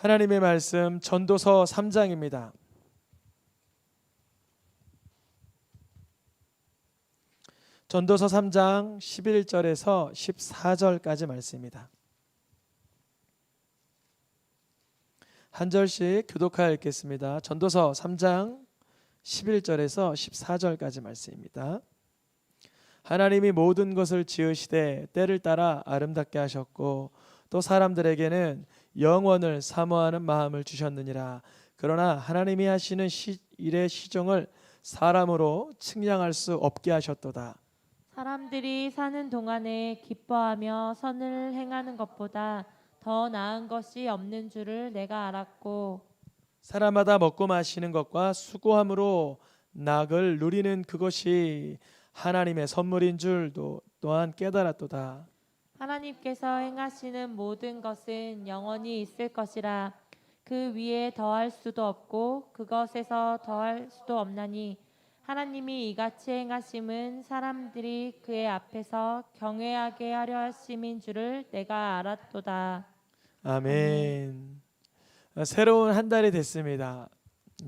하나님의 말씀 전도서 3장입니다. 전도서 3장 11절에서 14절까지 말씀입니다. 한 절씩 교독하여 읽겠습니다. 전도서 3장 11절에서 14절까지 말씀입니다. 하나님이 모든 것을 지으시되 때를 따라 아름답게 하셨고 또 사람들에게는 영원을 사모하는 마음을 주셨느니라. 그러나 하나님이 하시는 일의 시종을 사람으로 측량할 수 없게 하셨도다. 사람들이 사는 동안에 기뻐하며 선을 행하는 것보다 더 나은 것이 없는 줄을 내가 알았고, 사람마다 먹고 마시는 것과 수고함으로 낙을 누리는 그것이 하나님의 선물인 줄도 또한 깨달았도다. 하나님께서 행하시는 모든 것은 영원히 있을 것이라. 그 위에 더할 수도 없고 그것에서 더할 수도 없나니 하나님이 이같이 행하심은 사람들이 그의 앞에서 경외하게 하려 하심인 줄을 내가 알았도다. 아멘. 새로운 한 달이 됐습니다.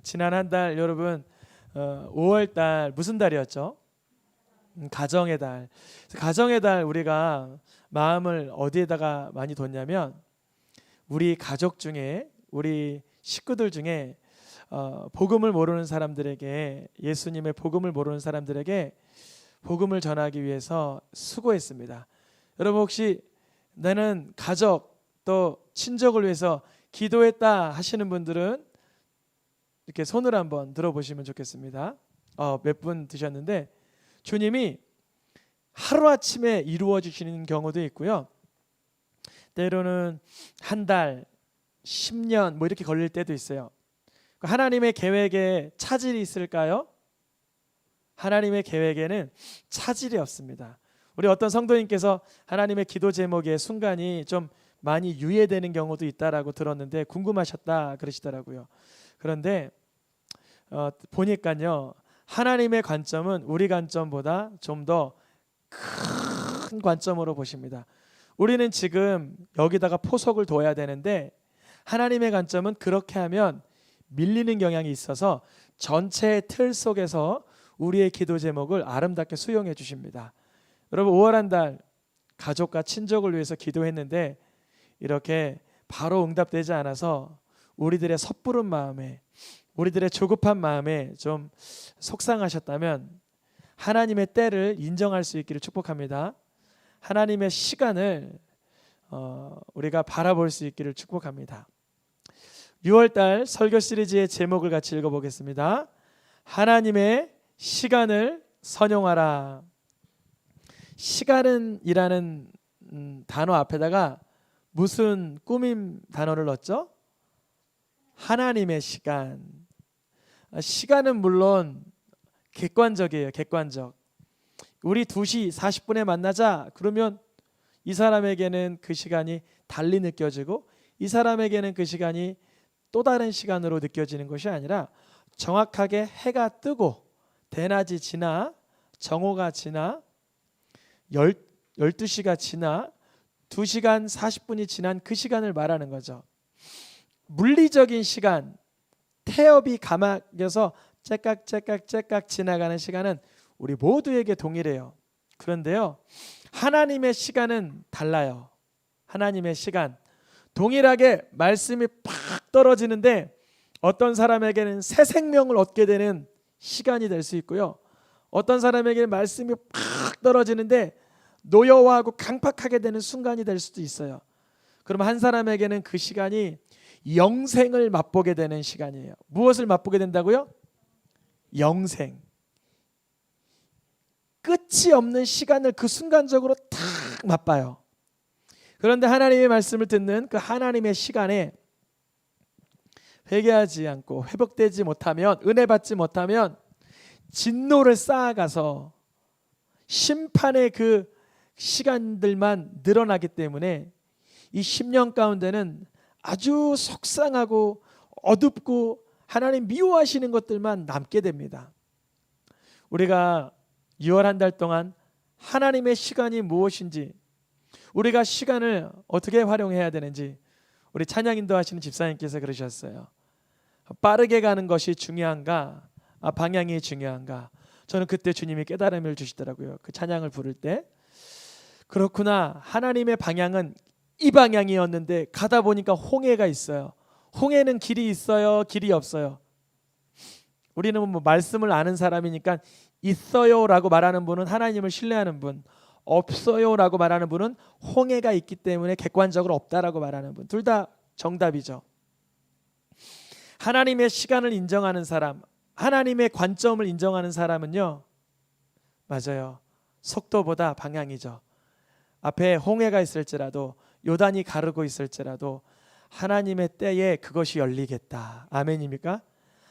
지난 한 달 여러분 5월 달 무슨 달이었죠? 가정의 달. 가정의 달 우리가 마음을 어디에다가 많이 뒀냐면 우리 가족 중에 우리 식구들 중에 복음을 모르는 사람들에게 예수님의 복음을 모르는 사람들에게 복음을 전하기 위해서 수고했습니다. 여러분 혹시 나는 가족 또 친족을 위해서 기도했다 하시는 분들은 이렇게 손을 한번 들어보시면 좋겠습니다. 몇 분 드셨는데 주님이 하루아침에 이루어 주시는 경우도 있고요. 때로는 한 달, 10년 뭐 이렇게 걸릴 때도 있어요. 하나님의 계획에 차질이 있을까요? 하나님의 계획에는 차질이 없습니다. 우리 어떤 성도님께서 하나님의 기도 제목의 순간이 좀 많이 유예되는 경우도 있다라고 들었는데 궁금하셨다 그러시더라고요. 그런데 보니까요, 하나님의 관점은 우리 관점보다 좀 더 큰 관점으로 보십니다. 우리는 지금 여기다가 포석을 둬야 되는데 하나님의 관점은 그렇게 하면 밀리는 경향이 있어서 전체의 틀 속에서 우리의 기도 제목을 아름답게 수용해 주십니다. 여러분 5월 한 달 가족과 친족을 위해서 기도했는데 이렇게 바로 응답되지 않아서 우리들의 섣부른 마음에 우리들의 조급한 마음에 좀 속상하셨다면 하나님의 때를 인정할 수 있기를 축복합니다. 하나님의 시간을 우리가 바라볼 수 있기를 축복합니다. 6월달 설교 시리즈의 제목을 같이 읽어보겠습니다. 하나님의 시간을 선용하라. 시간은 이라는 단어 앞에다가 무슨 꾸밈 단어를 넣었죠? 하나님의 시간. 시간은 물론 객관적이에요. 객관적. 우리 2시 40분에 만나자 그러면 이 사람에게는 그 시간이 달리 느껴지고 이 사람에게는 그 시간이 또 다른 시간으로 느껴지는 것이 아니라 정확하게 해가 뜨고 대낮이 지나 정오가 지나 12시가 지나 2시간 40분이 지난 그 시간을 말하는 거죠. 물리적인 시간, 태엽이 감아져서 째깍 지나가는 시간은 우리 모두에게 동일해요. 그런데요, 하나님의 시간은 달라요. 하나님의 시간 동일하게 말씀이 팍 떨어지는데 어떤 사람에게는 새 생명을 얻게 되는 시간이 될 수 있고요, 어떤 사람에게는 말씀이 팍 떨어지는데 노여워하고 강팍하게 되는 순간이 될 수도 있어요. 그러면 한 사람에게는 그 시간이 영생을 맛보게 되는 시간이에요. 무엇을 맛보게 된다고요? 영생. 끝이 없는 시간을 그 순간적으로 탁 맛봐요. 그런데 하나님의 말씀을 듣는 그 하나님의 시간에 회개하지 않고 회복되지 못하면, 은혜 받지 못하면 진노를 쌓아가서 심판의 그 시간들만 늘어나기 때문에 이 10년 가운데는 아주 속상하고 어둡고 하나님 미워하시는 것들만 남게 됩니다. 우리가 6월 한 달 동안 하나님의 시간이 무엇인지, 우리가 시간을 어떻게 활용해야 되는지 우리 찬양 인도하시는 집사님께서 그러셨어요. 빠르게 가는 것이 중요한가? 방향이 중요한가? 저는 그때 주님이 깨달음을 주시더라고요. 그 찬양을 부를 때. 그렇구나. 하나님의 방향은 이 방향이었는데 가다 보니까 홍해가 있어요. 홍해는 길이 있어요? 길이 없어요? 우리는 뭐 말씀을 아는 사람이니까 있어요라고 말하는 분은 하나님을 신뢰하는 분, 없어요라고 말하는 분은 홍해가 있기 때문에 객관적으로 없다라고 말하는 분. 둘 다 정답이죠. 하나님의 시간을 인정하는 사람, 하나님의 관점을 인정하는 사람은요, 맞아요. 속도보다 방향이죠. 앞에 홍해가 있을지라도, 요단이 가르고 있을지라도 하나님의 때에 그것이 열리겠다. 아멘입니까?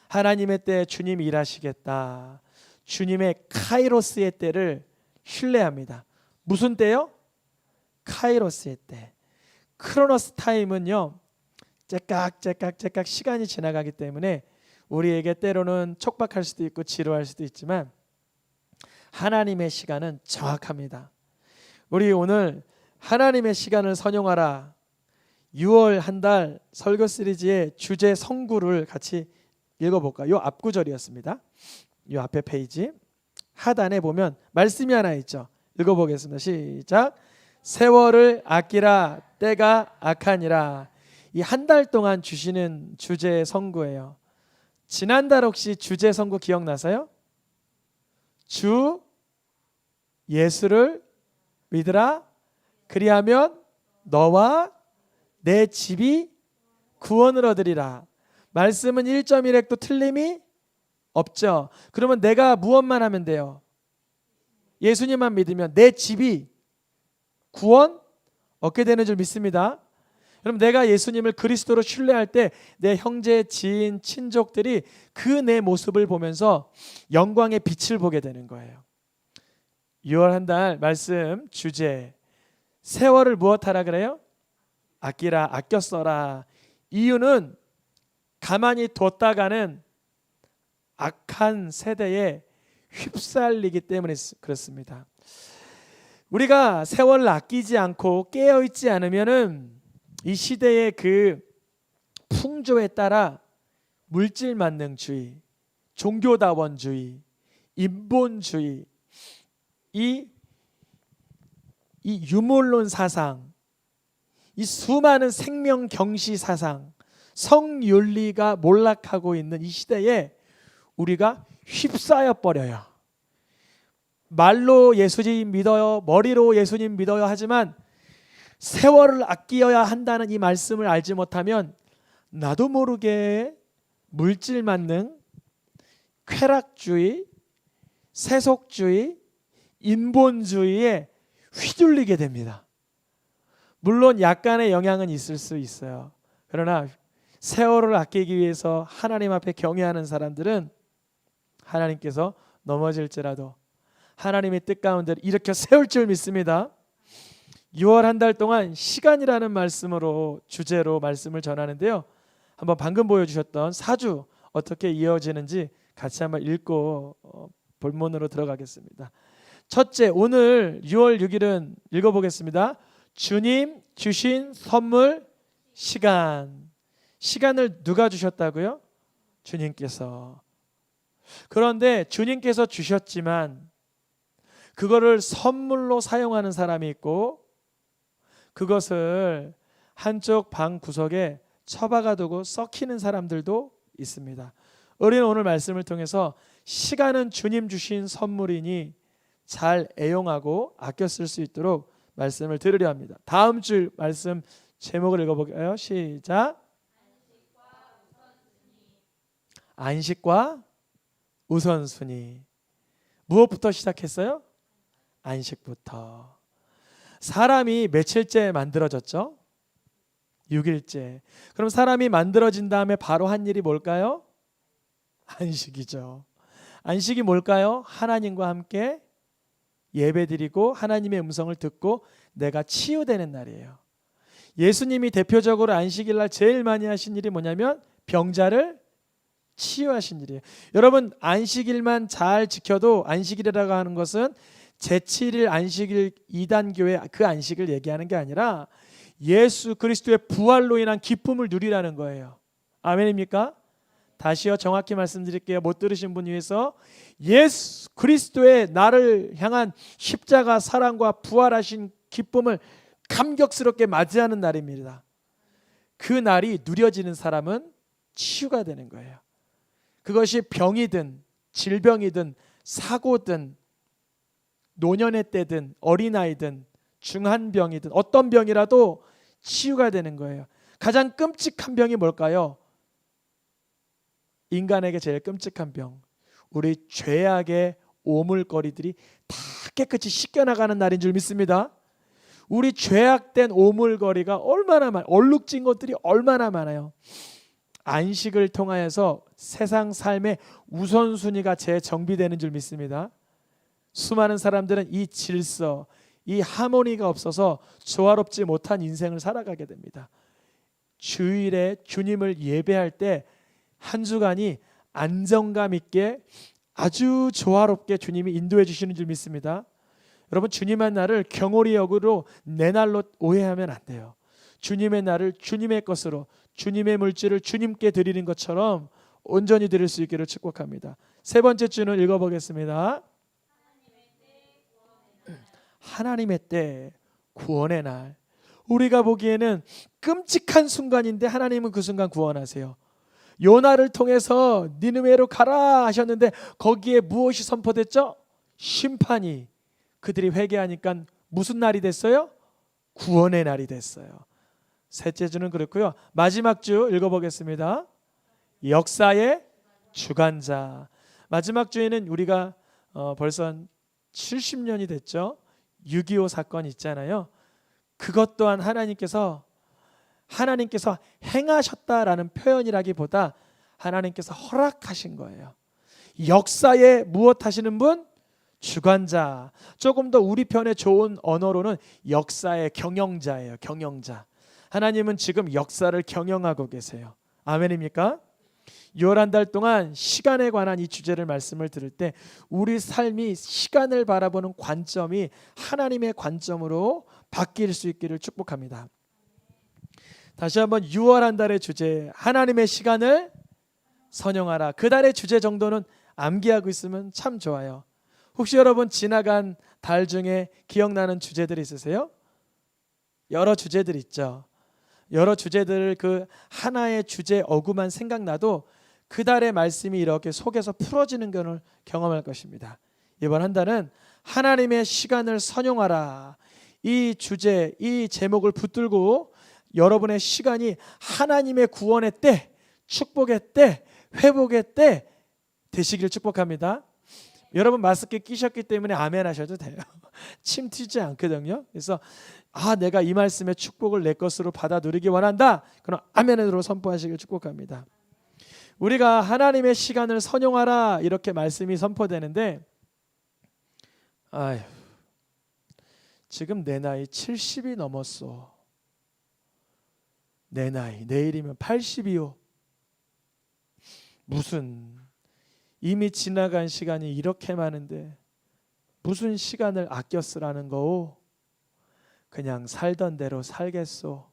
하나님의 때에 주님이 일하시겠다. 주님의 카이로스의 때를 신뢰합니다. 무슨 때요? 카이로스의 때. 크로노스 타임은요, 째깍 시간이 지나가기 때문에 우리에게 때로는 촉박할 수도 있고 지루할 수도 있지만 하나님의 시간은 정확합니다. 우리 오늘 하나님의 시간을 선용하라 6월 한 달 설교 시리즈의 주제 성구를 같이 읽어볼까요? 요 앞구절이었습니다. 요 앞에 페이지 하단에 보면 말씀이 하나 있죠. 읽어보겠습니다. 시작. 세월을 아끼라 때가 악하니라. 이 한 달 동안 주시는 주제 성구예요. 지난달 혹시 주제 성구 기억나세요? 주 예수를 믿으라 그리하면 너와 내 집이 구원을 얻으리라. 말씀은 1.1획도 틀림이 없죠. 그러면 내가 무엇만 하면 돼요? 예수님만 믿으면 내 집이 구원 얻게 되는 줄 믿습니다. 그럼 내가 예수님을 그리스도로 신뢰할 때 내 형제, 지인, 친족들이 그 내 모습을 보면서 영광의 빛을 보게 되는 거예요. 6월 한 달 말씀 주제 세월을 무엇하라 그래요? 아끼라, 아껴 써라. 이유는 가만히 뒀다가는 악한 세대에 휩쓸리기 때문에 그렇습니다. 우리가 세월을 아끼지 않고 깨어있지 않으면은 이 시대의 그 풍조에 따라 물질 만능주의, 종교다원주의, 인본주의, 이 유물론 사상, 이 수많은 생명 경시 사상, 성윤리가 몰락하고 있는 이 시대에 우리가 휩싸여 버려요. 말로 예수님 믿어요, 머리로 예수님 믿어요 하지만 세월을 아끼어야 한다는 이 말씀을 알지 못하면 나도 모르게 물질 만능, 쾌락주의, 세속주의, 인본주의에 휘둘리게 됩니다. 물론 약간의 영향은 있을 수 있어요. 그러나 세월을 아끼기 위해서 하나님 앞에 경외하는 사람들은 하나님께서 넘어질지라도 하나님의 뜻 가운데 일으켜 세울 줄 믿습니다. 6월 한 달 동안 시간이라는 말씀으로 주제로 말씀을 전하는데요. 한번 방금 보여주셨던 사주 어떻게 이어지는지 같이 한번 읽고 본문으로 들어가겠습니다. 첫째, 오늘 6월 6일은 읽어보겠습니다. 주님 주신 선물 시간. 시간을 누가 주셨다고요? 주님께서. 그런데 주님께서 주셨지만 그거를 선물로 사용하는 사람이 있고 그것을 한쪽 방 구석에 처박아 두고 썩히는 사람들도 있습니다. 우리는 오늘 말씀을 통해서 시간은 주님 주신 선물이니 잘 애용하고 아껴 쓸 수 있도록 말씀을 들으려 합니다. 다음 줄 말씀 제목을 읽어볼까요? 시작. 안식과 우선순위. 무엇부터 시작했어요? 안식부터. 사람이 며칠째 만들어졌죠? 6일째. 그럼 사람이 만들어진 다음에 바로 한 일이 뭘까요? 안식이죠. 안식이 뭘까요? 하나님과 함께 예배드리고 하나님의 음성을 듣고 내가 치유되는 날이에요. 예수님이 대표적으로 안식일 날 제일 많이 하신 일이 뭐냐면 병자를 치유하신 일이에요. 여러분 안식일만 잘 지켜도 안식일이라고 하는 것은 제7일 안식일 2단교의 그 안식을 얘기하는 게 아니라 예수 그리스도의 부활로 인한 기쁨을 누리라는 거예요. 아멘입니까? 다시요, 정확히 말씀드릴게요. 못 들으신 분 위해서, 예수 그리스도의 나를 향한 십자가 사랑과 부활하신 기쁨을 감격스럽게 맞이하는 날입니다. 그 날이 누려지는 사람은 치유가 되는 거예요. 그것이 병이든 질병이든 사고든 노년의 때든 어린아이든 중한병이든 어떤 병이라도 치유가 되는 거예요. 가장 끔찍한 병이 뭘까요? 인간에게 제일 끔찍한 병, 우리 죄악의 오물거리들이 다 깨끗이 씻겨나가는 날인 줄 믿습니다. 우리 죄악된 오물거리가 얼마나 얼룩진 것들이 얼마나 많아요. 안식을 통하여서 세상 삶의 우선순위가 재정비되는 줄 믿습니다. 수많은 사람들은 이 질서, 이 하모니가 없어서 조화롭지 못한 인생을 살아가게 됩니다. 주일에 주님을 예배할 때 한 주간이 안정감 있게 아주 조화롭게 주님이 인도해 주시는 줄 믿습니다. 여러분, 주님의 날을 경홀히 여기로 내 날로 오해하면 안 돼요. 주님의 날을 주님의 것으로, 주님의 물질을 주님께 드리는 것처럼 온전히 드릴 수 있기를 축복합니다. 세 번째 주는 읽어보겠습니다. 하나님의 때, 구원의 날. 우리가 보기에는 끔찍한 순간인데 하나님은 그 순간 구원하세요. 요나를 통해서 니느웨로 가라 하셨는데 거기에 무엇이 선포됐죠? 심판이. 그들이 회개하니까 무슨 날이 됐어요? 구원의 날이 됐어요. 셋째 주는 그렇고요. 마지막 주 읽어보겠습니다. 역사의 주관자. 마지막 주에는 우리가 벌써 70년이 됐죠. 6.25 사건 있잖아요. 그것 또한 하나님께서 행하셨다라는 표현이라기보다 하나님께서 허락하신 거예요. 역사에 무엇 하시는 분? 주관자. 조금 더 우리 편에 좋은 언어로는 역사의 경영자예요. 경영자. 하나님은 지금 역사를 경영하고 계세요. 아멘입니까? 11달 동안 시간에 관한 이 주제를 말씀을 들을 때 우리 삶이 시간을 바라보는 관점이 하나님의 관점으로 바뀔 수 있기를 축복합니다. 다시 한번 6월 한 달의 주제, 하나님의 시간을 선용하라. 그 달의 주제 정도는 암기하고 있으면 참 좋아요. 혹시 여러분 지나간 달 중에 기억나는 주제들이 있으세요? 여러 주제들 있죠. 여러 주제들을 그 하나의 주제 어구만 생각나도 그 달의 말씀이 이렇게 속에서 풀어지는 것을 경험할 것입니다. 이번 한 달은 하나님의 시간을 선용하라. 이 주제, 이 제목을 붙들고 여러분의 시간이 하나님의 구원의 때, 축복의 때, 회복의 때 되시길 축복합니다. 여러분 마스크 끼셨기 때문에 아멘 하셔도 돼요. 침 튀지 않거든요. 그래서 내가 이 말씀의 축복을 내 것으로 받아 누리기 원한다. 그럼 아멘으로 선포하시길 축복합니다. 우리가 하나님의 시간을 선용하라 이렇게 말씀이 선포되는데 지금 내 나이 70이 넘었어. 내 나이 내일이면 80이요. 무슨 이미 지나간 시간이 이렇게 많은데 무슨 시간을 아껴 쓰라는 거오? 그냥 살던 대로 살겠소.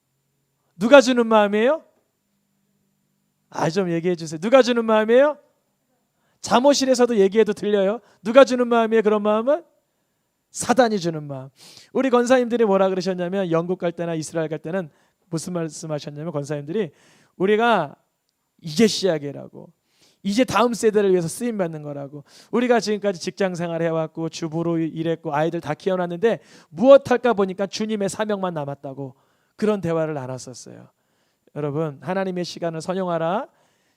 누가 주는 마음이에요? 좀 얘기해 주세요. 누가 주는 마음이에요? 잠옷실에서도 얘기해도 들려요. 누가 주는 마음이에요? 그런 마음은? 사단이 주는 마음. 우리 권사님들이 뭐라 그러셨냐면 영국 갈 때나 이스라엘 갈 때는 무슨 말씀하셨냐면 권사님들이 우리가 이제 시작이라고, 이제 다음 세대를 위해서 쓰임 받는 거라고. 우리가 지금까지 직장 생활 해왔고 주부로 일했고 아이들 다 키워놨는데 무엇 할까 보니까 주님의 사명만 남았다고 그런 대화를 나눴었어요. 여러분 하나님의 시간을 선용하라.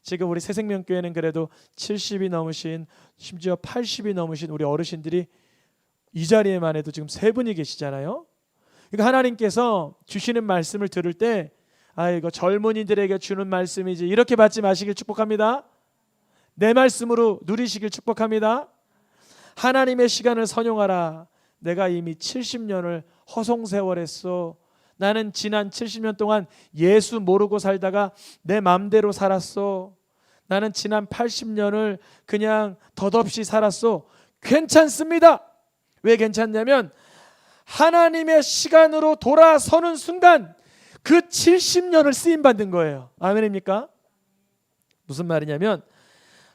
지금 우리 새생명교회는 그래도 70이 넘으신 심지어 80이 넘으신 우리 어르신들이 이 자리에만 해도 지금 3분이 계시잖아요. 그러니까 하나님께서 주시는 말씀을 들을 때 이거 젊은이들에게 주는 말씀이지 이렇게 받지 마시길 축복합니다. 내 말씀으로 누리시길 축복합니다. 하나님의 시간을 선용하라. 내가 이미 70년을 허송세월했어. 나는 지난 70년 동안 예수 모르고 살다가 내 맘대로 살았어. 나는 지난 80년을 그냥 덧없이 살았어. 괜찮습니다. 왜 괜찮냐면 하나님의 시간으로 돌아서는 순간 그 70년을 쓰임 받는 거예요. 아멘입니까? 무슨 말이냐면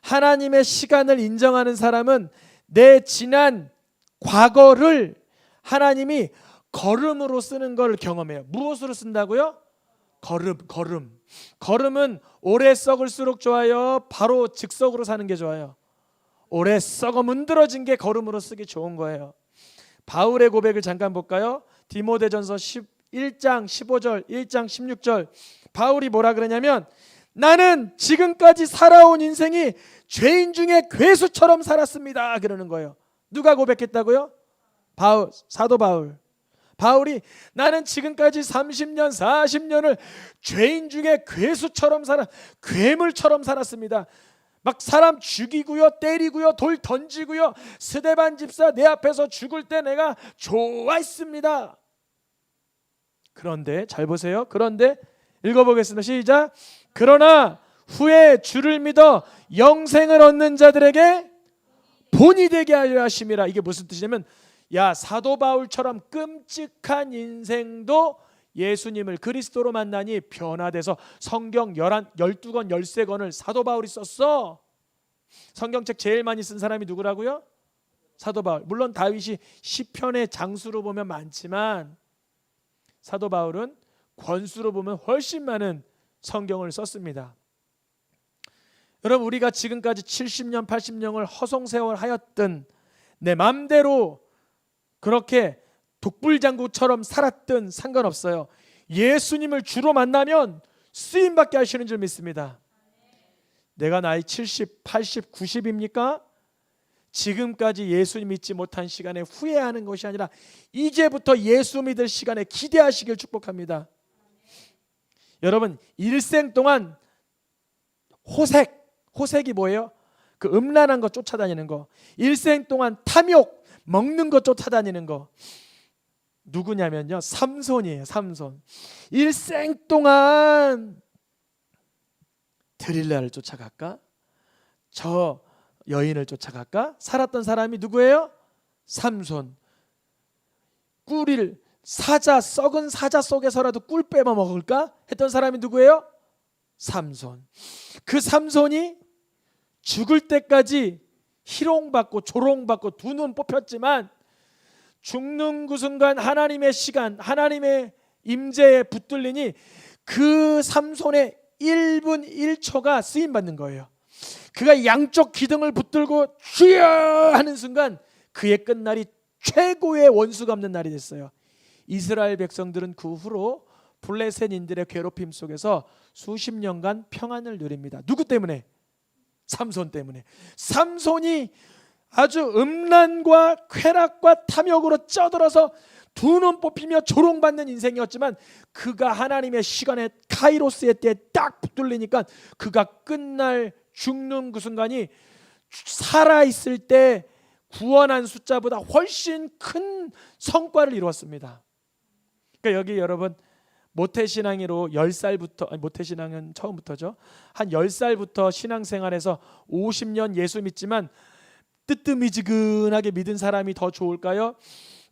하나님의 시간을 인정하는 사람은 내 지난 과거를 하나님이 걸음으로 쓰는 걸 경험해요. 무엇으로 쓴다고요? 걸음. 걸음은 오래 썩을수록 좋아요? 바로 즉석으로 사는 게 좋아요? 오래 썩어 문드러진 게 걸음으로 쓰기 좋은 거예요. 바울의 고백을 잠깐 볼까요? 디모데전서 1장 15절, 1장 16절. 바울이 뭐라 그러냐면 나는 지금까지 살아온 인생이 죄인 중에 괴수처럼 살았습니다. 그러는 거예요. 누가 고백했다고요? 사도 바울이 나는 지금까지 30년, 40년을 죄인 중에 괴수처럼 괴물처럼 살았습니다. 막 사람 죽이고요, 때리고요, 돌 던지고요. 스데반 집사 내 앞에서 죽을 때 내가 좋아했습니다. 그런데 잘 보세요. 그런데 읽어보겠습니다. 시작. 그러나 후에 주를 믿어 영생을 얻는 자들에게 본이 되게 하려 하심이라. 이게 무슨 뜻이냐면 야, 사도 바울처럼 끔찍한 인생도 예수님을 그리스도로 만나니 변화돼서 성경 12권 13권을 사도 바울이 썼어. 성경책 제일 많이 쓴 사람이 누구라고요? 사도 바울. 물론 다윗이 시편의 장수로 보면 많지만 사도 바울은 권수로 보면 훨씬 많은 성경을 썼습니다. 여러분, 우리가 지금까지 70년 80년을 허송세월 하였든 내 맘대로 그렇게 독불장구처럼 살았든 상관없어요. 예수님을 주로 만나면 쓰임받게 하시는 줄 믿습니다. 내가 나이 70, 80, 90입니까? 지금까지 예수님 믿지 못한 시간에 후회하는 것이 아니라 이제부터 예수 믿을 시간에 기대하시길 축복합니다. 여러분, 일생 동안 호색이 뭐예요? 그 음란한 거 쫓아다니는 거. 일생 동안 탐욕, 먹는 거 쫓아다니는 거. 누구냐면요, 삼손이에요. 삼손. 일생 동안 드릴라를 쫓아갈까? 저 여인을 쫓아갈까? 살았던 사람이 누구예요? 삼손. 꿀을 썩은 사자 속에서라도 꿀 빼먹 먹을까? 했던 사람이 누구예요? 삼손. 그 삼손이 죽을 때까지 희롱받고 조롱받고 두 눈 뽑혔지만 죽는 그 순간 하나님의 시간, 하나님의 임재에 붙들리니 그 삼손의 1분 1초가 쓰임받는 거예요. 그가 양쪽 기둥을 붙들고 주여 하는 순간 그의 끝날이 최고의 원수 갚는 날이 됐어요. 이스라엘 백성들은 그 후로 블레셋인들의 괴롭힘 속에서 수십 년간 평안을 누립니다. 누구 때문에? 삼손 때문에. 삼손이 아주 음란과 쾌락과 탐욕으로 쩌들어서 두 눈 뽑히며 조롱받는 인생이었지만 그가 하나님의 시간에 카이로스의 때에 딱 붙들리니까 그가 끝날 죽는 그 순간이 살아있을 때 구원한 숫자보다 훨씬 큰 성과를 이루었습니다. 그러니까 여기 여러분 모태신앙으로 10살부터, 모태신앙은 처음부터죠. 한 10살부터 신앙생활에서 50년 예수 믿지만 뜨뜻미지근하게 믿은 사람이 더 좋을까요?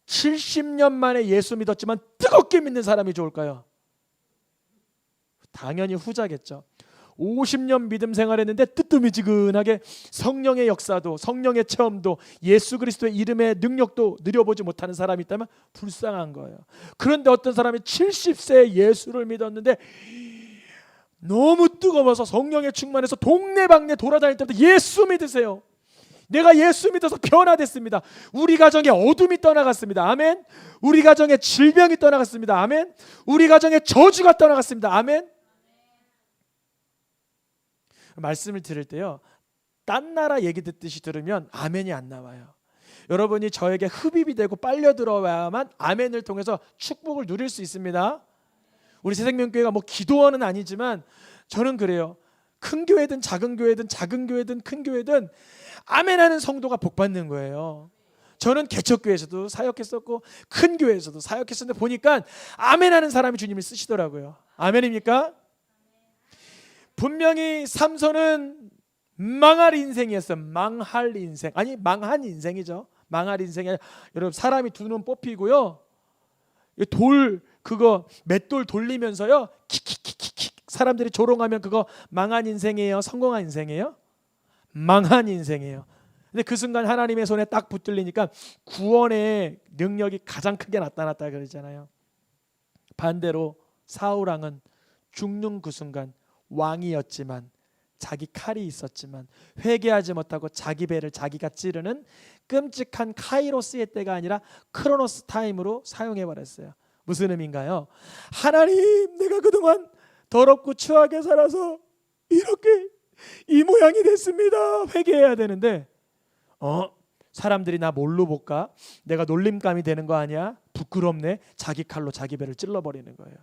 70년 만에 예수 믿었지만 뜨겁게 믿는 사람이 좋을까요? 당연히 후자겠죠. 50년 믿음 생활했는데 뜨뜻미지근하게 성령의 역사도 성령의 체험도 예수 그리스도의 이름의 능력도 누려보지 못하는 사람이 있다면 불쌍한 거예요. 그런데 어떤 사람이 70세에 예수를 믿었는데 너무 뜨거워서 성령에 충만해서 동네방네 돌아다닐 때부터 예수 믿으세요. 내가 예수 믿어서 변화됐습니다. 우리 가정에 어둠이 떠나갔습니다. 아멘. 우리 가정에 질병이 떠나갔습니다. 아멘. 우리 가정에 저주가 떠나갔습니다. 아멘. 말씀을 들을 때요, 딴 나라 얘기 듣듯이 들으면 아멘이 안 나와요. 여러분이 저에게 흡입이 되고 빨려 들어와야만 아멘을 통해서 축복을 누릴 수 있습니다. 우리 새생명교회가 뭐 기도원은 아니지만 저는 그래요. 큰 교회든 작은 교회든 작은 교회든 큰 교회든 아멘하는 성도가 복받는 거예요. 저는 개척교회에서도 사역했었고 큰 교회에서도 사역했었는데 보니까 아멘하는 사람이 주님을 쓰시더라고요. 아멘입니까? 분명히 삼손은 망할 인생이었어요. 망할 인생. 아니 망한 인생이죠. 망할 인생이 아니라 여러분 사람이 두 눈 뽑히고요. 그거 맷돌 돌리면서요 킥킥킥킥 사람들이 조롱하면 그거 망한 인생이에요, 성공한 인생이에요? 망한 인생이에요. 근데 그 순간 하나님의 손에 딱 붙들리니까 구원의 능력이 가장 크게 나타났다 그러잖아요. 반대로 사울 왕은 죽는 그 순간 왕이었지만 자기 칼이 있었지만 회개하지 못하고 자기 배를 자기가 찌르는 끔찍한 카이로스의 때가 아니라 크로노스 타임으로 사용해 버렸어요. 무슨 의미인가요? 하나님, 내가 그동안 더럽고 추하게 살아서 이렇게 이 모양이 됐습니다. 회개해야 되는데 사람들이 나 뭘로 볼까? 내가 놀림감이 되는 거 아니야? 부끄럽네. 자기 칼로 자기 배를 찔러버리는 거예요.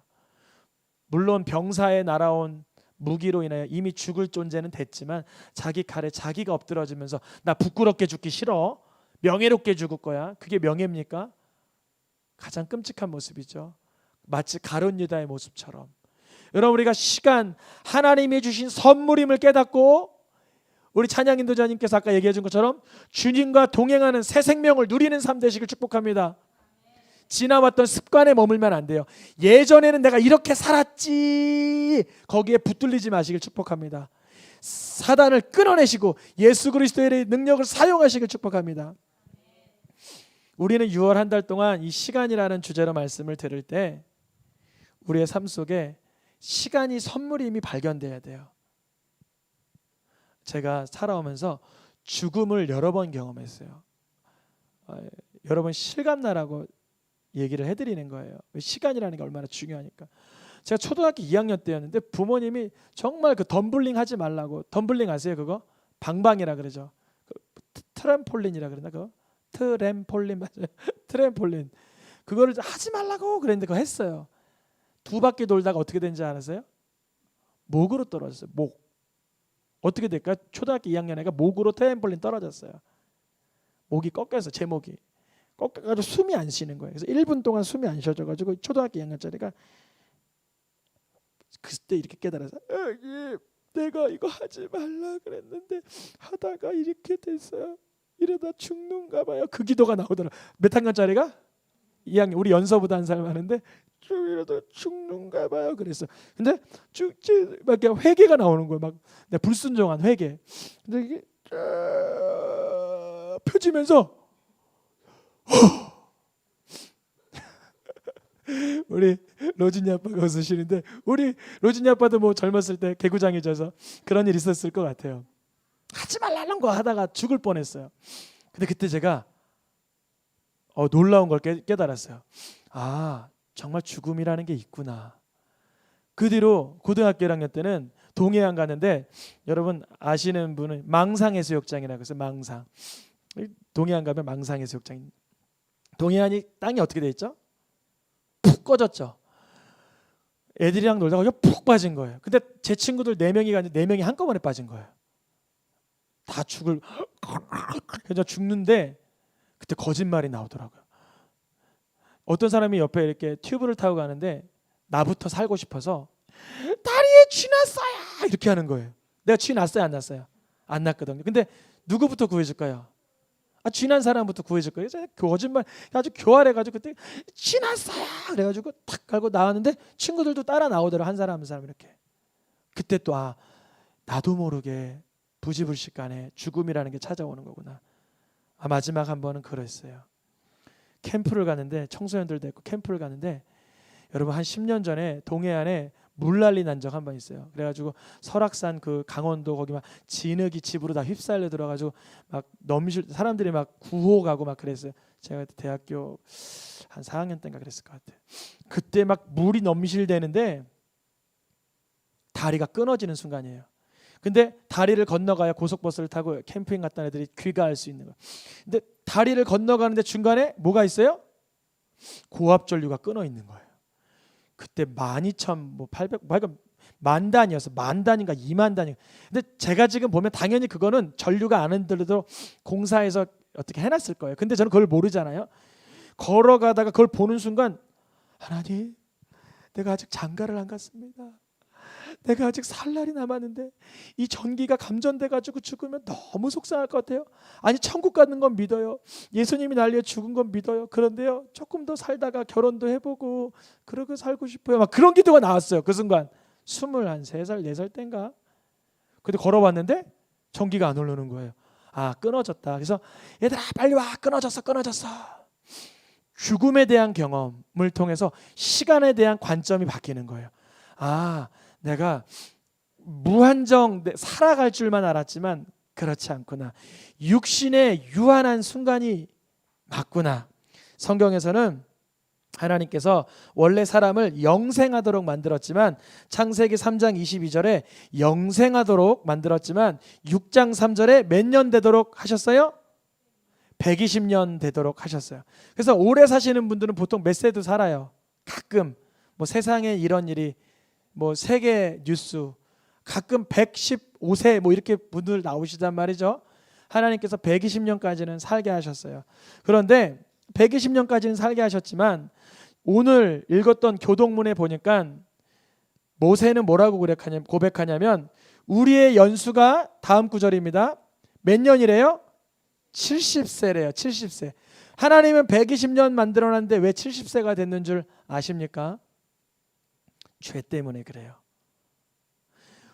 물론 병사에 날아온 무기로 인하여 이미 죽을 존재는 됐지만 자기 칼에 자기가 엎드러지면서 나 부끄럽게 죽기 싫어, 명예롭게 죽을 거야. 그게 명예입니까? 가장 끔찍한 모습이죠. 마치 가룟 유다의 모습처럼. 여러분, 우리가 시간, 하나님이 주신 선물임을 깨닫고 우리 찬양 인도자님께서 아까 얘기해 준 것처럼 주님과 동행하는 새 생명을 누리는 삶 되시길 축복합니다. 지나왔던 습관에 머물면 안 돼요. 예전에는 내가 이렇게 살았지, 거기에 붙들리지 마시길 축복합니다. 사단을 끊어내시고 예수 그리스도의 능력을 사용하시길 축복합니다. 우리는 6월 한 달 동안 이 시간이라는 주제로 말씀을 들을 때 우리의 삶 속에 시간이 선물이 이미 발견돼야 돼요. 제가 살아오면서 죽음을 여러 번 경험했어요. 여러 번 실감나라고 얘기를 해드리는 거예요. 시간이라는 게 얼마나 중요하니까. 제가 초등학교 2학년 때였는데 부모님이 정말 그 덤블링 하지 말라고. 덤블링 아세요? 그거 방방이라 그러죠. 트램폴린이라 그러나 그거? 트램폴린 맞아요. 트램폴린. 그거를 하지 말라고 그랬는데 그거 했어요. 2바퀴 돌다가 어떻게 된지 알았어요? 목으로 떨어졌어요. 목. 어떻게 될까요? 초등학교 2학년 애가 목으로 트램폴린 떨어졌어요. 목이 꺾여서 제 목이 꺾여가지고 숨이 안 쉬는 거예요. 그래서 1분 동안 숨이 안 쉬어져가지고 초등학교 2학년짜리가 그때 이렇게 깨달아서 내가 이거 하지 말라 그랬는데 하다가 이렇게 됐어요. 이러다 죽는가 봐요. 그 기도가 나오더라고요. 몇 학년짜리가? 2학년. 우리 연서보다 한 살 많은데 이러다 죽는가 봐요. 그랬어. 근데 죽지 막 회개가 나오는 거예요. 막 불순종한 회개. 근데 이게 펴지면서 우리 로진이 아빠가 웃으시는데 우리 로진이 아빠도 뭐 젊었을 때 개구장해져서 그런 일 있었을 것 같아요. 하지 말라는 거 하다가 죽을 뻔했어요. 근데 그때 제가 놀라운 걸 깨달았어요. 아, 정말 죽음이라는 게 있구나. 그 뒤로 고등학교 1학년 때는 동해안 가는데 여러분 아시는 분은 망상해수욕장이라고 해서 망상. 동해안 가면 망상해수욕장. 동해안이 땅이 어떻게 돼 있죠? 푹 꺼졌죠. 애들이랑 놀다가 푹 빠진 거예요. 근데 제 친구들 4명이 가는데 4명이 한꺼번에 빠진 거예요. 다 그래서 죽는데 그때 거짓말이 나오더라고요. 어떤 사람이 옆에 이렇게 튜브를 타고 가는데 나부터 살고 싶어서 다리에 쥐 났어요 이렇게 하는 거예요. 내가 쥐 났어요 안 났어요? 안 났거든요. 근데 누구부터 구해줄까요? 쥐난 사람부터 구해줄 거예요. 그 거짓말 아주 교활해가지고 그때 쥐 났어요 그래가지고 탁 갈고 나왔는데 친구들도 따라 나오더라. 한 사람 한 사람 이렇게. 그때 또 나도 모르게 부지불식간에 죽음이라는 게 찾아오는 거구나. 마지막 한 번은 그랬어요. 캠프를 가는데 청소년들도 있고 캠프를 가는데 여러분 한 10년 전에 동해안에 물난리 난 적 한 번 있어요. 그래가지고 설악산 그 강원도 거기 막 진흙이 집으로 다 휩쓸려 들어가지고 막 넘실 사람들이 막 구호 가고 막 그랬어요. 제가 대학교 한 4학년 때인가 그랬을 것 같아요. 그때 막 물이 넘실대는데 다리가 끊어지는 순간이에요. 근데 다리를 건너가야 고속버스를 타고 캠핑 갔던 애들이 귀가할 수 있는 거예요. 근데 다리를 건너가는데 중간에 뭐가 있어요? 고압전류가 끊어 있는 거예요. 그때 12,800 만 단위였어. 만 단인가 2만 단위. 근데 제가 지금 보면 당연히 그거는 전류가 안 흔들려도 공사해서 어떻게 해놨을 거예요. 근데 저는 그걸 모르잖아요. 걸어가다가 그걸 보는 순간 하나님, 내가 아직 장가를 안 갔습니다. 내가 아직 살 날이 남았는데 이 전기가 감전돼 가지고 죽으면 너무 속상할 것 같아요. 아니 천국 가는 건 믿어요. 예수님이 날 위해 죽은 건 믿어요. 그런데요 조금 더 살다가 결혼도 해보고 그러고 살고 싶어요. 막 그런 기도가 나왔어요. 그 순간 23살 4살 땐가. 근데 걸어봤는데 전기가 안 오르는 거예요. 아 끊어졌다. 그래서 얘들아 빨리 와, 끊어졌어. 죽음에 대한 경험을 통해서 시간에 대한 관점이 바뀌는 거예요. 아 내가 무한정 살아갈 줄만 알았지만 그렇지 않구나. 육신의 유한한 순간이 맞구나. 성경에서는 하나님께서 원래 사람을 영생하도록 만들었지만 창세기 3장 22절에 영생하도록 만들었지만 6장 3절에 몇 년 되도록 하셨어요? 120년 되도록 하셨어요. 그래서 오래 사시는 분들은 보통 몇 세도 살아요. 가끔 뭐 세상에 이런 일이 뭐 세계 뉴스 가끔 115세 뭐 이렇게 분들 나오시단 말이죠. 하나님께서 120년까지는 살게 하셨어요. 그런데 120년까지는 살게 하셨지만 오늘 읽었던 교동문에 보니까 모세는 뭐라고 고백하냐면 우리의 연수가 다음 구절입니다. 몇 년이래요? 70세래요. 70세. 하나님은 120년 만들어놨는데 왜 70세가 됐는 줄 아십니까? 죄 때문에 그래요.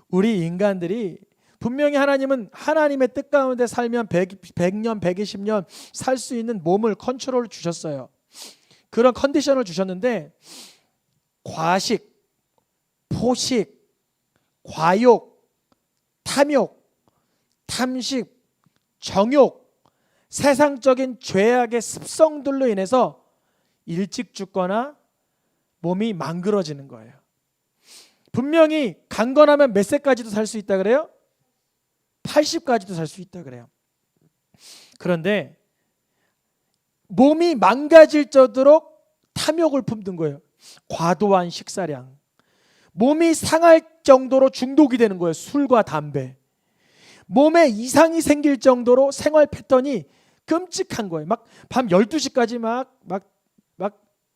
우리 인간들이 분명히 하나님은 하나님의 뜻 가운데 살면 100년, 120년 살 수 있는 몸을 컨트롤 주셨어요. 그런 컨디션을 주셨는데 과식, 포식, 과욕, 탐욕, 탐식, 정욕, 세상적인 죄악의 습성들로 인해서 일찍 죽거나 몸이 망그러지는 거예요. 분명히 강건하면 몇 세까지도 살 수 있다 그래요? 80까지도 살 수 있다 그래요. 그런데 몸이 망가질 정도로 탐욕을 품는 거예요. 과도한 식사량. 몸이 상할 정도로 중독이 되는 거예요. 술과 담배. 몸에 이상이 생길 정도로 생활 패턴이 끔찍한 거예요. 막 밤 12시까지 막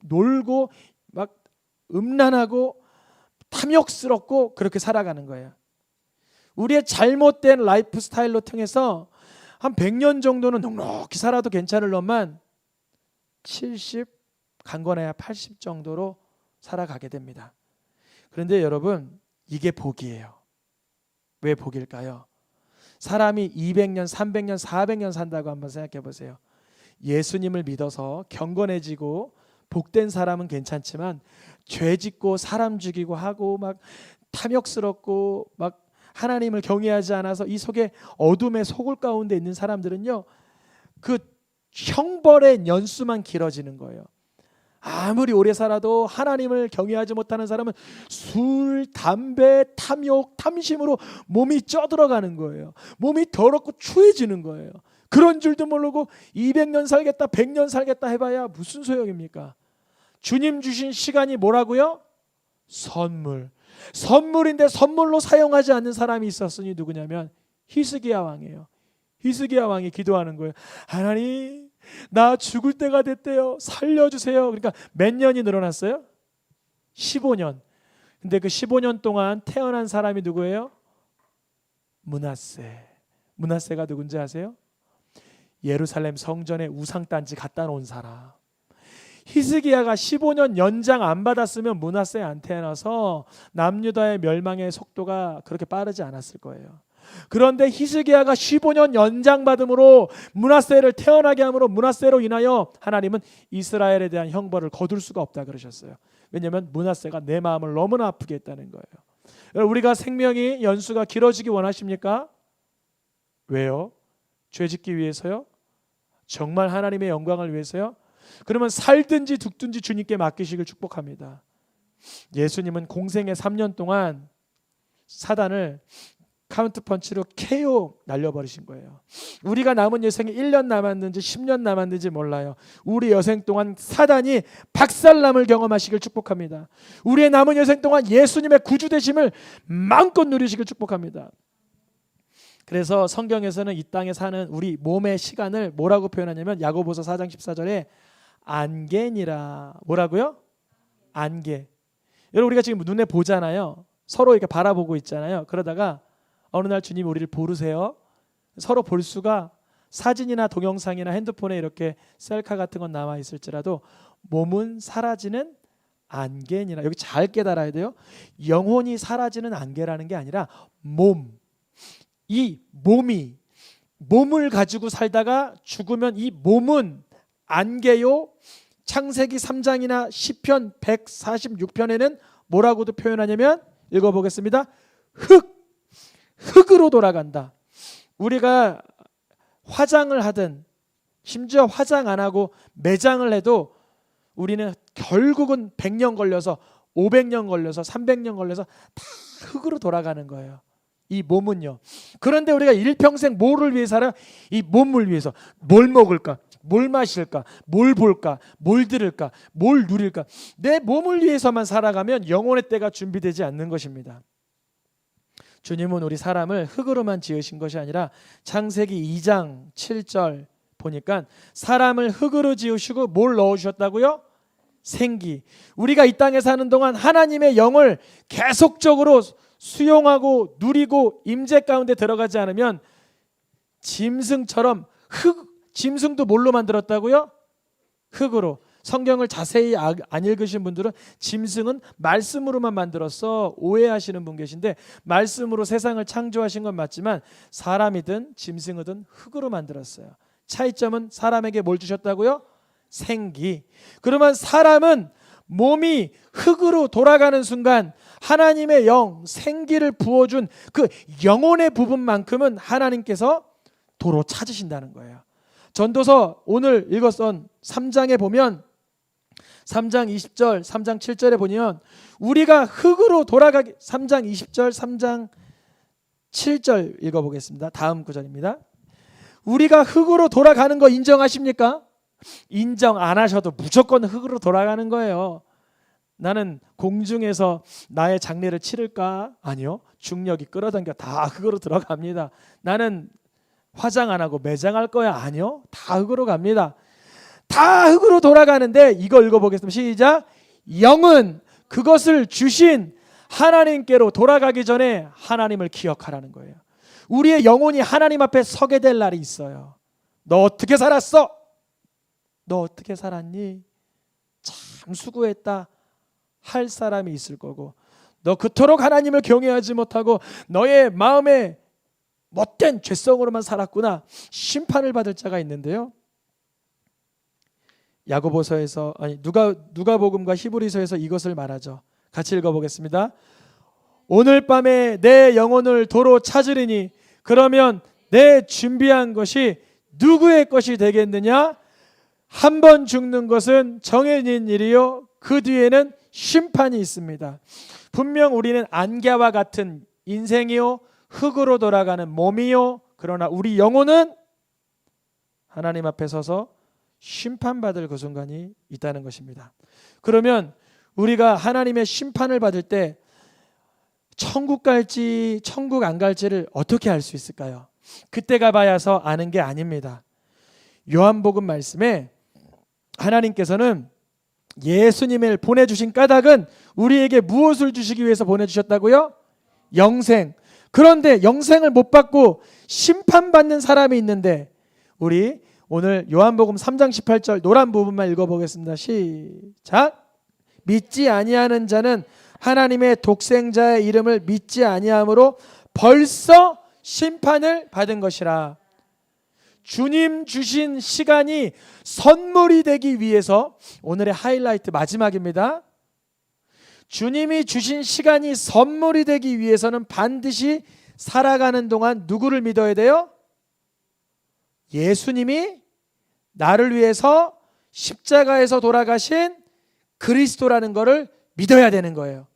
놀고 막 음란하고 탐욕스럽고 그렇게 살아가는 거예요. 우리의 잘못된 라이프 스타일로 통해서 한 100년 정도는 넉넉히 살아도 괜찮을 놈만 70, 강건해야 80 정도로 살아가게 됩니다. 그런데 여러분 이게 복이에요. 왜 복일까요? 사람이 200년, 300년, 400년 산다고 한번 생각해 보세요. 예수님을 믿어서 경건해지고 복된 사람은 괜찮지만 죄 짓고 사람 죽이고 하고 막 탐욕스럽고 막 하나님을 경외하지 않아서 이 속에 어둠의 소굴 가운데 있는 사람들은요 그 형벌의 연수만 길어지는 거예요. 아무리 오래 살아도 하나님을 경외하지 못하는 사람은 술, 담배, 탐욕, 탐심으로 몸이 쪄들어가는 거예요. 몸이 더럽고 추해지는 거예요. 그런 줄도 모르고 200년 살겠다 100년 살겠다 해봐야 무슨 소용입니까? 주님 주신 시간이 뭐라고요? 선물. 선물인데 선물로 사용하지 않는 사람이 있었으니 누구냐면 히스기야 왕이에요. 히스기야 왕이 기도하는 거예요. 하나님 나 죽을 때가 됐대요. 살려주세요. 그러니까 몇 년이 늘어났어요? 15년. 근데 그 15년 동안 태어난 사람이 누구예요? 므낫세. 므낫세가 누군지 아세요? 예루살렘 성전에 우상단지 갖다 놓은 사람. 히스기야가 15년 연장 안 받았으면 므낫세 안 태어나서 남유다의 멸망의 속도가 그렇게 빠르지 않았을 거예요. 그런데 히스기야가 15년 연장받음으로 므낫세를 태어나게 함으로 므낫세로 인하여 하나님은 이스라엘에 대한 형벌을 거둘 수가 없다 그러셨어요. 왜냐하면 므낫세가 내 마음을 너무나 아프게 했다는 거예요. 우리가 생명이 연수가 길어지기 원하십니까? 왜요? 죄 짓기 위해서요? 정말 하나님의 영광을 위해서요? 그러면 살든지 죽든지 주님께 맡기시길 축복합니다. 예수님은 공생의 3년 동안 사단을 카운트펀치로 KO 날려버리신 거예요. 우리가 남은 여생이 1년 남았는지 10년 남았는지 몰라요. 우리 여생 동안 사단이 박살남을 경험하시길 축복합니다. 우리의 남은 여생 동안 예수님의 구주되심을 마음껏 누리시길 축복합니다. 그래서 성경에서는 이 땅에 사는 우리 몸의 시간을 뭐라고 표현하냐면 야고보서 4장 14절에 안개니라. 뭐라고요? 안개. 여러분 우리가 지금 눈에 보잖아요. 서로 이렇게 바라보고 있잖아요. 그러다가 어느 날 주님이 우리를 부르세요. 서로 볼 수가 사진이나 동영상이나 핸드폰에 이렇게 셀카 같은 건 남아 있을지라도 몸은 사라지는 안개니라. 여기 잘 깨달아야 돼요. 영혼이 사라지는 안개라는 게 아니라 이 몸이 몸을 가지고 살다가 죽으면 이 몸은 안개요. 창세기 3장이나 시편 146편에는 뭐라고도 표현하냐면 읽어보겠습니다. 흙으로 돌아간다. 우리가 화장을 하든 심지어 화장 안 하고 매장을 해도 우리는 결국은 100년 걸려서 500년 걸려서 300년 걸려서 다 흙으로 돌아가는 거예요. 이 몸은요. 그런데 우리가 일평생 뭐를 위해 살아? 이 몸을 위해서. 뭘 먹을까? 뭘 마실까? 뭘 볼까? 뭘 들을까? 뭘 누릴까? 내 몸을 위해서만 살아가면 영혼의 때가 준비되지 않는 것입니다. 주님은 우리 사람을 흙으로만 지으신 것이 아니라 창세기 2장 7절 보니까 사람을 흙으로 지으시고 뭘 넣으셨다고요? 생기. 우리가 이 땅에 사는 동안 하나님의 영을 계속적으로 수용하고 누리고 임재 가운데 들어가지 않으면 짐승처럼 짐승도 뭘로 만들었다고요? 흙으로. 성경을 자세히 안 읽으신 분들은 짐승은 말씀으로만 만들었어 오해하시는 분 계신데, 말씀으로 세상을 창조하신 건 맞지만 사람이든 짐승이든 흙으로 만들었어요. 차이점은 사람에게 뭘 주셨다고요? 생기. 그러면 사람은 몸이 흙으로 돌아가는 순간 하나님의 영, 생기를 부어준 그 영혼의 부분만큼은 하나님께서 도로 찾으신다는 거예요. 전도서 오늘 읽었던 3장에 보면 3장 20절, 3장 7절에 보면 우리가 흙으로 돌아가기 3장 20절, 3장 7절 읽어보겠습니다. 다음 구절입니다. 우리가 흙으로 돌아가는 거 인정하십니까? 인정 안 하셔도 무조건 흙으로 돌아가는 거예요. 나는 공중에서 나의 장례를 치를까? 아니요. 중력이 끌어당겨 다 흙으로 들어갑니다. 나는 화장 안 하고 매장할 거야? 아니요. 다 흙으로 갑니다. 다 흙으로 돌아가는데 이거 읽어보겠습니다. 시작. 영은 그것을 주신 하나님께로 돌아가기 전에 하나님을 기억하라는 거예요. 우리의 영혼이 하나님 앞에 서게 될 날이 있어요. 너 어떻게 살았어? 너 어떻게 살았니? 참 수고했다 할 사람이 있을 거고, 너 그토록 하나님을 경외하지 못하고 너의 마음에 못된 죄성으로만 살았구나 심판을 받을 자가 있는데요. 야고보서에서 누가복음과 히브리서에서 이것을 말하죠. 같이 읽어보겠습니다. 오늘 밤에 내 영혼을 도로 찾으리니 그러면 내 준비한 것이 누구의 것이 되겠느냐? 한 번 죽는 것은 정해진 일이요 그 뒤에는 심판이 있습니다. 분명 우리는 안개와 같은 인생이요 흙으로 돌아가는 몸이요, 그러나 우리 영혼은 하나님 앞에 서서 심판받을 그 순간이 있다는 것입니다. 그러면 우리가 하나님의 심판을 받을 때 천국 갈지 천국 안 갈지를 어떻게 알 수 있을까요? 그때가 봐야서 아는 게 아닙니다. 요한복음 말씀에 하나님께서는 예수님을 보내주신 까닭은 우리에게 무엇을 주시기 위해서 보내주셨다고요? 영생. 그런데 영생을 못 받고 심판받는 사람이 있는데, 우리 오늘 요한복음 3장 18절 노란 부분만 읽어보겠습니다. 시작. 믿지 아니하는 자는 하나님의 독생자의 이름을 믿지 아니함으로 벌써 심판을 받은 것이라. 주님 주신 시간이 선물이 되기 위해서, 오늘의 하이라이트 마지막입니다. 주님이 주신 시간이 선물이 되기 위해서는 반드시 살아가는 동안 누구를 믿어야 돼요? 예수님이 나를 위해서 십자가에서 돌아가신 그리스도라는 것을 믿어야 되는 거예요.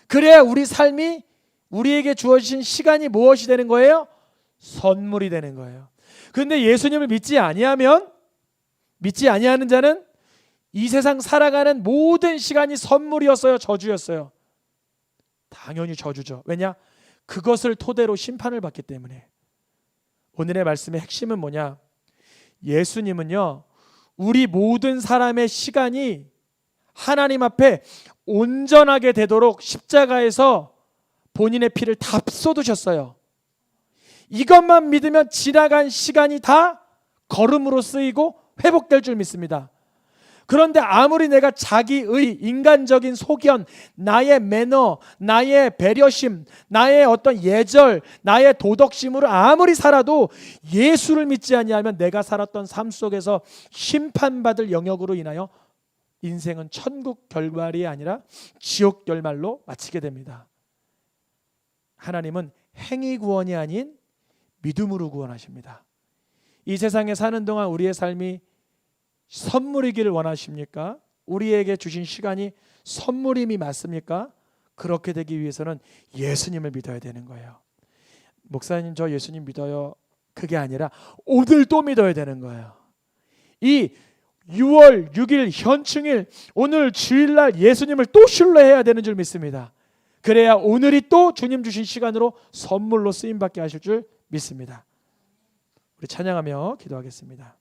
그래야 우리 삶이, 우리에게 주어진 시간이 무엇이 되는 거예요? 선물이 되는 거예요. 그런데 예수님을 믿지 아니하는 자는 이 세상 살아가는 모든 시간이 선물이었어요, 저주였어요? 당연히 저주죠. 왜냐? 그것을 토대로 심판을 받기 때문에. 오늘의 말씀의 핵심은 뭐냐? 예수님은요, 우리 모든 사람의 시간이 하나님 앞에 온전하게 되도록 십자가에서 본인의 피를 다 쏟으셨어요. 이것만 믿으면 지나간 시간이 다 걸음으로 쓰이고 회복될 줄 믿습니다. 그런데 아무리 내가 자기의 인간적인 소견, 나의 매너, 나의 배려심, 나의 어떤 예절, 나의 도덕심으로 아무리 살아도 예수를 믿지 아니하면 내가 살았던 삶 속에서 심판받을 영역으로 인하여 인생은 천국 결말이 아니라 지옥 결말로 마치게 됩니다. 하나님은 행위 구원이 아닌 믿음으로 구원하십니다. 이 세상에 사는 동안 우리의 삶이 선물이기를 원하십니까? 우리에게 주신 시간이 선물임이 맞습니까? 그렇게 되기 위해서는 예수님을 믿어야 되는 거예요. 목사님, 저 예수님 믿어요. 그게 아니라 오늘 또 믿어야 되는 거예요. 이 6월 6일 현충일, 오늘 주일날 예수님을 또 신뢰해야 되는 줄 믿습니다. 그래야 오늘이 또 주님 주신 시간으로 선물로 쓰임받게 하실 줄 믿습니다. 우리 찬양하며 기도하겠습니다.